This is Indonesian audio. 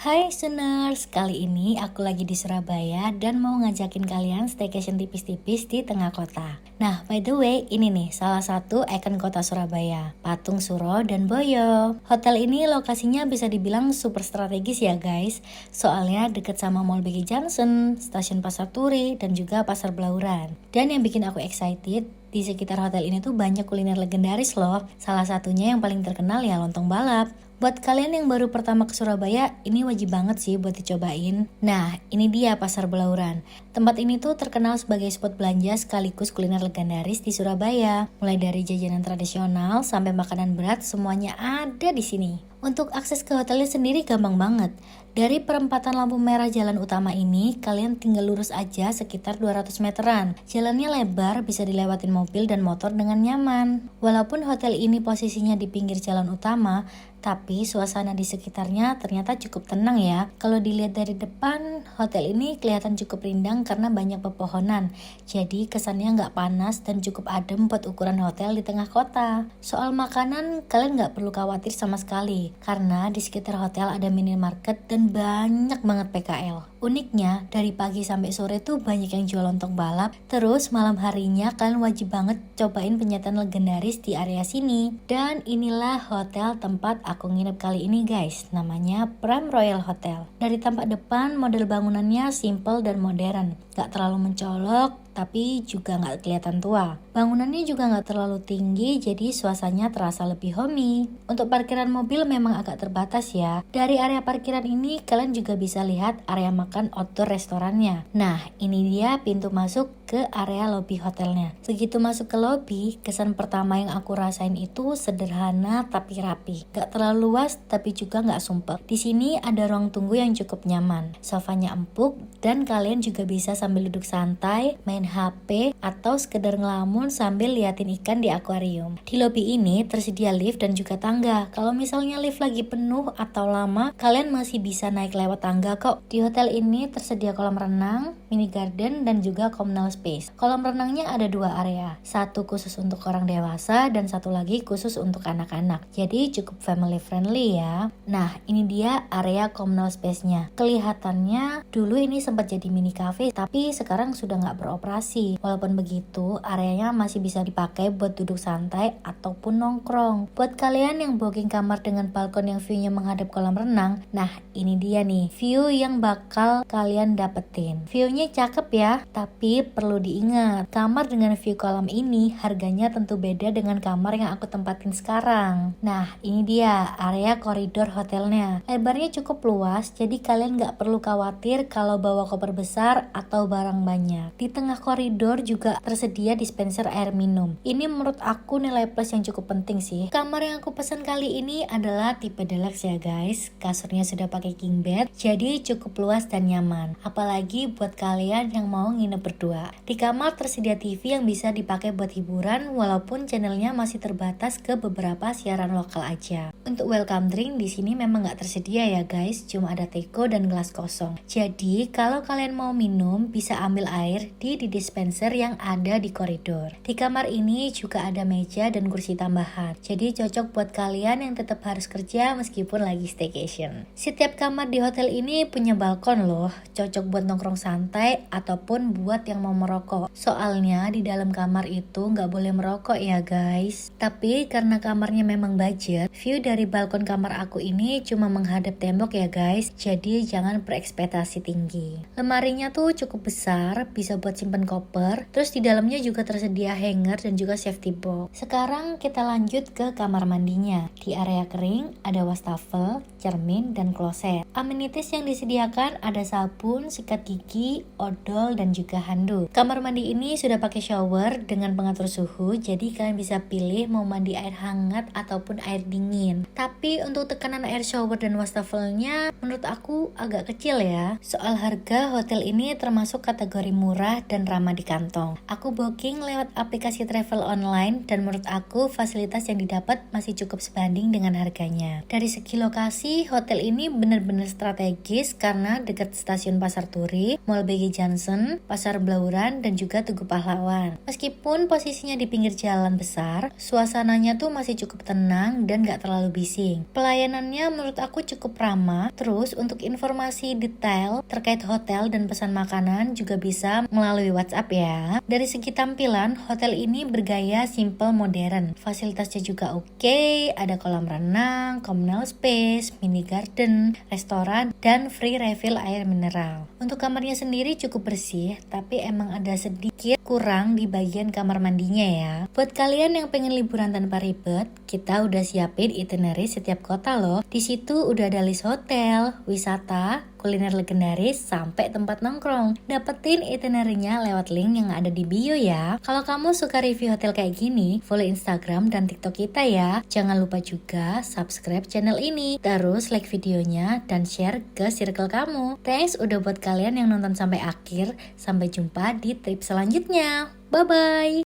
Hai Suners, kali ini aku lagi di Surabaya dan mau ngajakin kalian staycation tipis-tipis di tengah kota. Nah, by the way, ini nih salah satu ikon kota Surabaya, Patung Suro dan Boyo. Hotel ini lokasinya bisa dibilang super strategis ya guys, soalnya deket sama Mall BG Johnson, Stasiun Pasar Turi, dan juga Pasar Blauran. Dan yang bikin aku excited, di sekitar hotel ini tuh banyak kuliner legendaris loh. Salah satunya yang paling terkenal ya lontong balap. Buat kalian yang baru pertama ke Surabaya, ini wajib banget sih buat dicobain. Nah, ini dia Pasar Belauran. Tempat ini tuh terkenal sebagai spot belanja sekaligus kuliner legendaris di Surabaya. Mulai dari jajanan tradisional sampai makanan berat, semuanya ada di sini. Untuk akses ke hotelnya sendiri gampang banget. Dari perempatan lampu merah jalan utama ini, kalian tinggal lurus aja sekitar 200 meteran. Jalannya lebar, bisa dilewatin mobil dan motor dengan nyaman. Walaupun hotel ini posisinya di pinggir jalan utama, tapi suasana di sekitarnya ternyata cukup tenang ya. Kalau dilihat dari depan, hotel ini kelihatan cukup rindang karena banyak pepohonan. Jadi kesannya nggak panas dan cukup adem buat ukuran hotel di tengah kota. Soal makanan, kalian nggak perlu khawatir sama sekali. Karena di sekitar hotel ada minimarket dan banyak banget PKL. Uniknya, dari pagi sampai sore tuh banyak yang jual lontong balap. Terus malam harinya kalian wajib banget cobain penyajian legendaris di area sini. Dan inilah hotel tempat aku nginep kali ini guys. Namanya Prime Royal Hotel. Dari tampak depan, model bangunannya simple dan modern. Gak terlalu mencolok, tapi juga nggak kelihatan tua. Bangunannya juga nggak terlalu tinggi, jadi suasananya terasa lebih homey. Untuk parkiran mobil memang agak terbatas ya. Dari area parkiran ini, kalian juga bisa lihat area makan outdoor restorannya. Nah, ini dia pintu masuk ke area lobby hotelnya. Begitu masuk ke lobby, kesan pertama yang aku rasain itu sederhana tapi rapi. Gak terlalu luas, tapi juga nggak sumpek. Di sini ada ruang tunggu yang cukup nyaman. Sofanya empuk, dan kalian juga bisa sambil duduk santai, main HP, atau sekedar ngelamun sambil liatin ikan di akuarium. Di lobi ini tersedia lift dan juga tangga. Kalau misalnya lift lagi penuh atau lama, kalian masih bisa naik lewat tangga kok. Di hotel ini tersedia kolam renang, mini garden, dan juga communal space. Kolam renangnya ada 2 area. Satu khusus untuk orang dewasa dan satu lagi khusus untuk anak-anak. Jadi cukup family friendly ya. Nah, ini dia area communal space-nya. Kelihatannya dulu ini sempat jadi mini cafe, tapi sekarang sudah nggak beroperasi. Walaupun begitu, areanya masih bisa dipakai buat duduk santai ataupun nongkrong. Buat kalian yang booking kamar dengan balkon yang view-nya menghadap kolam renang, nah ini dia nih view yang bakal kalian dapetin. View-nya cakep ya, tapi perlu diingat, kamar dengan view kolam ini harganya tentu beda dengan kamar yang aku tempatin sekarang. Nah, ini dia area koridor hotelnya. Lebarnya cukup luas, jadi kalian nggak perlu khawatir kalau bawa koper besar atau barang banyak. Di tengah koridor juga tersedia dispenser air minum. Ini menurut aku nilai plus yang cukup penting sih. Kamar yang aku pesan kali ini adalah tipe deluxe ya guys. Kasurnya sudah pakai king bed, jadi cukup luas dan nyaman. Apalagi buat kalian yang mau nginep berdua. Di kamar tersedia TV yang bisa dipakai buat hiburan, walaupun channelnya masih terbatas ke beberapa siaran lokal aja. Untuk welcome drink di sini memang nggak tersedia ya guys, cuma ada teko dan gelas kosong. Jadi kalau kalian mau minum, bisa ambil air di dispenser yang ada di koridor. Di kamar ini juga ada meja dan kursi tambahan. Jadi cocok buat kalian yang tetap harus kerja meskipun lagi staycation. Setiap kamar di hotel ini punya balkon loh. Cocok buat nongkrong santai ataupun buat yang mau merokok. Soalnya di dalam kamar itu nggak boleh merokok ya guys. Tapi karena kamarnya memang budget, view dari balkon kamar aku ini cuma menghadap tembok ya guys. Jadi jangan berekspektasi tinggi. Lemarinya tuh cukup besar, bisa buat simpen koper. Terus di dalamnya juga tersedia hanger dan juga safety box. Sekarang kita lanjut ke kamar mandinya. Di area kering ada wastafel, cermin, dan kloset. Amenities yang disediakan ada sabun, sikat gigi, odol, dan juga handuk. Kamar mandi ini sudah pakai shower dengan pengatur suhu, jadi kalian bisa pilih mau mandi air hangat ataupun air dingin. Tapi untuk tekanan air shower dan wastafelnya menurut aku agak kecil ya. Soal harga, hotel ini termasuk kategori murah dan ramah di kantong. Aku booking lewat aplikasi travel online dan menurut aku fasilitas yang didapat masih cukup sebanding dengan harganya. Dari segi lokasi, hotel ini benar-benar strategis karena dekat stasiun Pasar Turi, Mall BG Johnson, Pasar Blauran, Pakuan, dan juga Tugu Pahlawan. Meskipun posisinya di pinggir jalan besar, suasananya tuh masih cukup tenang dan gak terlalu bising. Pelayanannya menurut aku cukup ramah. Terus untuk informasi detail terkait hotel dan pesan makanan juga bisa melalui WhatsApp ya. Dari segi tampilan, hotel ini bergaya simple modern. Fasilitasnya juga oke, ada kolam renang, communal space, mini garden, restoran, dan free refill air mineral. Untuk kamarnya sendiri cukup bersih, tapi emang ada sedikit kurang di bagian kamar mandinya ya. Buat kalian yang pengen liburan tanpa ribet, kita udah siapin itinerary setiap kota loh. Di situ udah ada list hotel, wisata, kuliner legendaris, sampai tempat nongkrong. Dapetin itinerary-nya lewat link yang ada di bio ya. Kalau kamu suka review hotel kayak gini, follow Instagram dan TikTok kita ya. Jangan lupa juga subscribe channel ini. Terus like videonya dan share ke circle kamu. Thanks udah buat kalian yang nonton sampai akhir. Sampai jumpa di trip selanjutnya. Bye-bye.